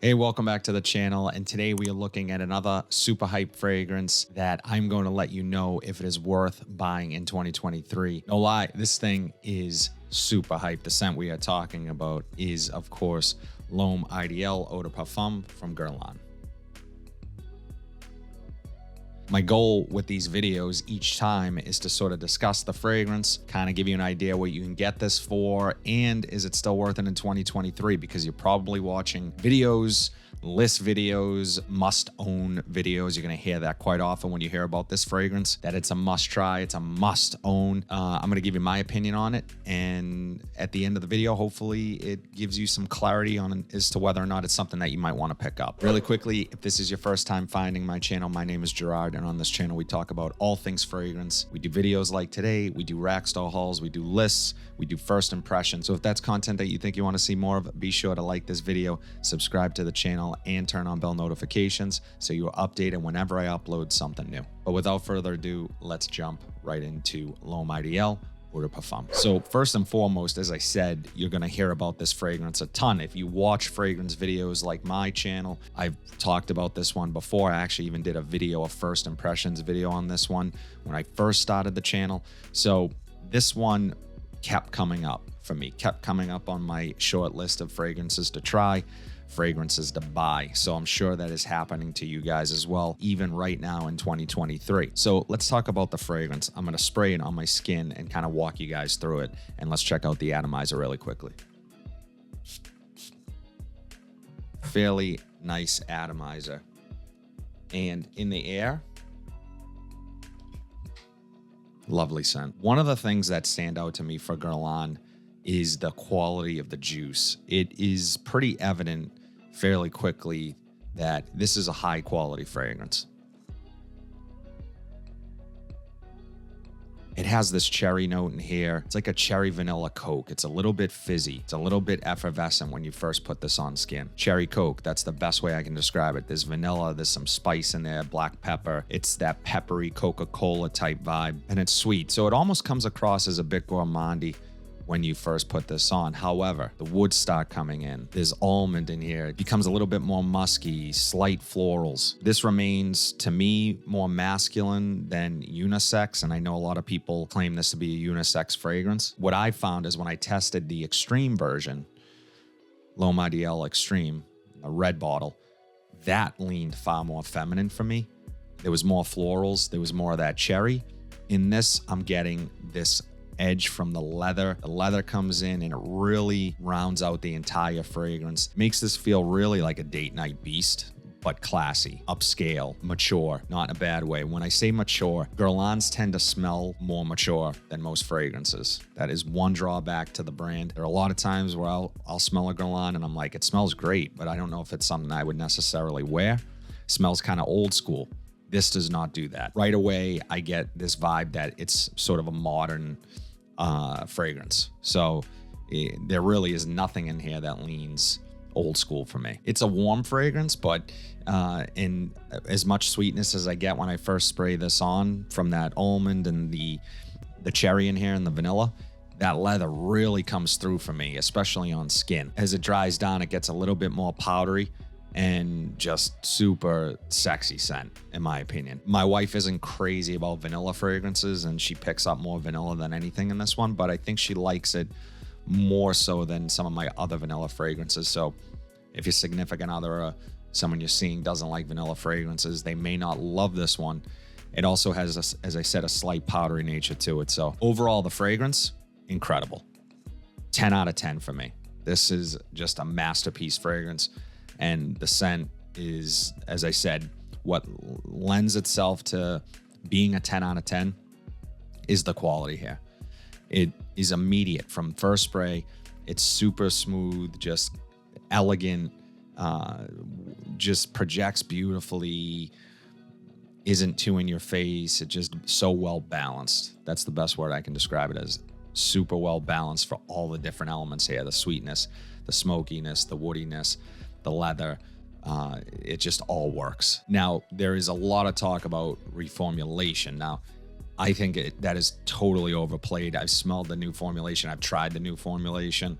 Hey, welcome back to the channel. And today we are looking at another super hype fragrance that I'm going to let you know if it is worth buying in 2023. No lie, this thing is super hype. The scent we are talking about is, of course, L'Homme Ideal Eau de Parfum from Guerlain. My goal with these videos each time is to sort of discuss the fragrance, kind of give you an idea what you can get this for, and is it still worth it in 2023? Because you're probably watching videos, list videos, must-own videos. You're going to hear that quite often when you hear about this fragrance, that it's a must-try, it's a must-own. I'm going to give you my opinion on it, and at the end of the video, hopefully it gives you some clarity on as to whether or not it's something that you might want to pick up. Really quickly, if this is your first time finding my channel, my name is Gerard, and on this channel, we talk about all things fragrance. We do videos like today, we do rack store hauls, we do lists, we do first impressions. So if that's content that you think you want to see more of, be sure to like this video, subscribe to the channel, and turn on bell notifications so you are updated whenever I upload something new. But without further ado, let's jump right into L'Homme Ideal Eau de Parfum. So first and foremost, as I said, you're going to hear about this fragrance a ton. If you watch fragrance videos like my channel, I've talked about this one before. I actually even did a first impressions video on this one when I first started the channel. So this one kept coming up for me, kept coming up on my short list of fragrances to try, fragrances to buy. So I'm sure that is happening to you guys as well, even right now in 2023. So let's talk about the fragrance. I'm going to spray it on my skin and kind of walk you guys through it. And let's check out the atomizer really quickly. Fairly nice atomizer. And in the air, lovely scent. One of the things that stand out to me for Guerlain is the quality of the juice. It is pretty evident fairly quickly that this is a high quality fragrance. It has this cherry note in here. It's like a cherry vanilla Coke. It's a little bit fizzy. It's a little bit effervescent when you first put this on skin. Cherry Coke, that's the best way I can describe it. There's vanilla, there's some spice in there, black pepper. It's that peppery Coca-Cola type vibe, and it's sweet. So it almost comes across as a bit gourmandy when you first put this on. However, the woods start coming in. There's almond in here. It becomes a little bit more musky, slight florals. This remains, to me, more masculine than unisex, and I know a lot of people claim this to be a unisex fragrance. What I found is when I tested the extreme version, L'Homme Ideal Extreme, a red bottle, that leaned far more feminine for me. There was more florals. There was more of that cherry. In this, I'm getting this edge from the leather. The leather comes in and it really rounds out the entire fragrance. Makes this feel really like a date night beast, but classy, upscale, mature, not in a bad way. When I say mature, Guerlains tend to smell more mature than most fragrances. That is one drawback to the brand. There are a lot of times where I'll smell a Guerlain and I'm like, it smells great, but I don't know if it's something I would necessarily wear. It smells kind of old school. This does not do that. Right away, I get this vibe that it's sort of a modern fragrance. So there really is nothing in here that leans old school for me. It's a warm fragrance, but in as much sweetness as I get when I first spray this on from that almond and the cherry in here and the vanilla, that leather really comes through for me, especially on skin. As it dries down, it gets a little bit more powdery and just super sexy scent, in my opinion. My wife isn't crazy about vanilla fragrances, and she picks up more vanilla than anything in this one, but I think she likes it more so than some of my other vanilla fragrances. So if your significant other or someone you're seeing doesn't like vanilla fragrances, they may not love this one. It also has, as I said, a slight powdery nature to it. So overall, the fragrance, incredible. 10 out of 10 for me. This is just a masterpiece fragrance. And the scent is, as I said, what lends itself to being a 10 out of 10 is the quality here. It is immediate from first spray. It's super smooth, just elegant, just projects beautifully, isn't too in your face. It's just so well balanced. That's the best word I can describe it as. Super well balanced for all the different elements here. The sweetness, the smokiness, the woodiness, the leather, it just all works. Now, there is a lot of talk about reformulation. Now, I think that is totally overplayed. I've smelled the new formulation. I've tried the new formulation.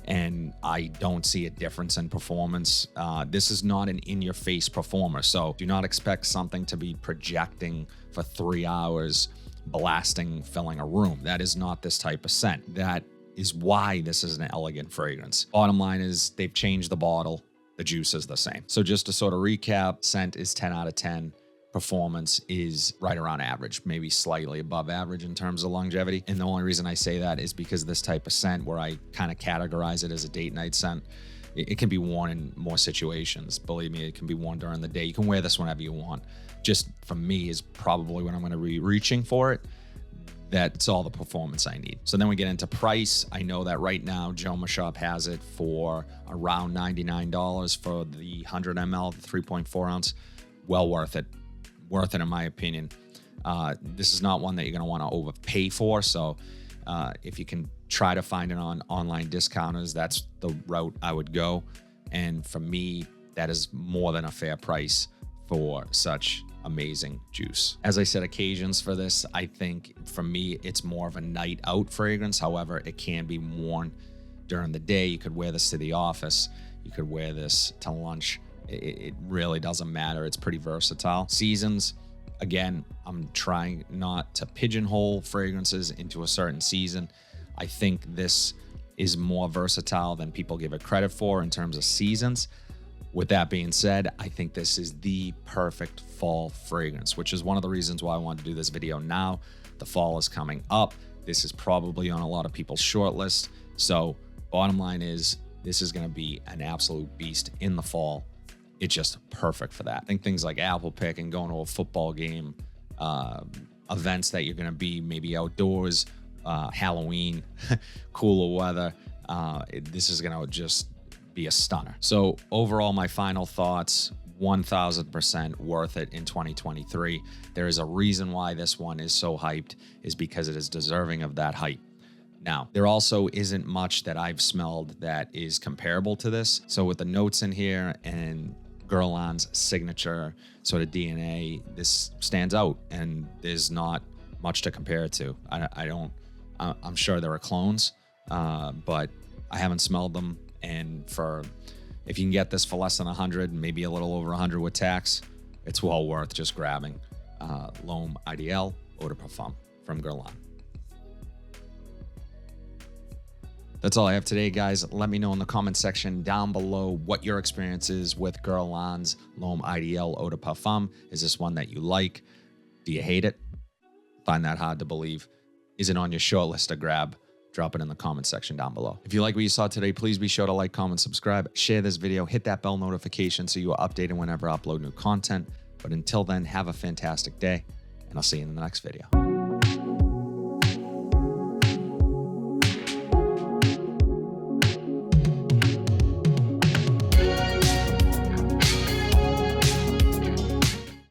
and I don't see a difference in performance. This is not an in-your-face performer, so do not expect something to be projecting for 3 hours, blasting, filling a room. That is not this type of scent. That is why this is an elegant fragrance. Bottom line is they've changed the bottle. The juice is the same. So just to sort of recap, scent is 10 out of 10. Performance is right around average, maybe slightly above average in terms of longevity. And the only reason I say that is because this type of scent, where I kind of categorize it as a date night scent, it can be worn in more situations. Believe me, it can be worn during the day. You can wear this whenever you want. Just for me is probably when I'm going to be reaching for it. That's all the performance I need. So then we get into price. I know that right now Joma Shop has it for around $99 for the 100 ml, the 3.4 ounce. Well worth it. Worth it in my opinion. This is not one that you're going to want to overpay for. So if you can try to find it on online discounters, that's the route I would go. And for me, that is more than a fair price for such amazing juice. As I said, occasions for this, I think for me, it's more of a night out fragrance. However, it can be worn during the day. You could wear this to the office. You could wear this to lunch. It really doesn't matter. It's pretty versatile. Seasons, again, I'm trying not to pigeonhole fragrances into a certain season. I think this is more versatile than people give it credit for in terms of seasons. With that being said, I think this is the perfect fall fragrance, which is one of the reasons why I wanted to do this video now. The fall is coming up. This is probably on a lot of people's short list. So bottom line is this is going to be an absolute beast in the fall. It's just perfect for that. I think things like apple picking, going to a football game, events that you're going to be maybe outdoors, Halloween, cooler weather. This is going to just be a stunner. So overall, my final thoughts, 1000% worth it in 2023. There is a reason why this one is so hyped, is because it is deserving of that hype. Now, there also isn't much that I've smelled that is comparable to this. So with the notes in here and Guerlain's signature sort of DNA, this stands out, and there's not much to compare it to. I'm sure there are clones, but I haven't smelled them. And if you can get this for less than 100, maybe a little over 100 with tax, it's well worth just grabbing. L'Homme Ideal Eau de Parfum from Guerlain. That's all I have today, guys. Let me know in the comment section down below what your experience is with Guerlain's L'Homme Ideal Eau de Parfum. Is this one that you like? Do you hate it? Find that hard to believe. Is it on your short list to grab? Drop it in the comment section down below. If you like what you saw today, please be sure to like, comment, subscribe, share this video, hit that bell notification so you are updated whenever I upload new content. But until then, have a fantastic day, and I'll see you in the next video.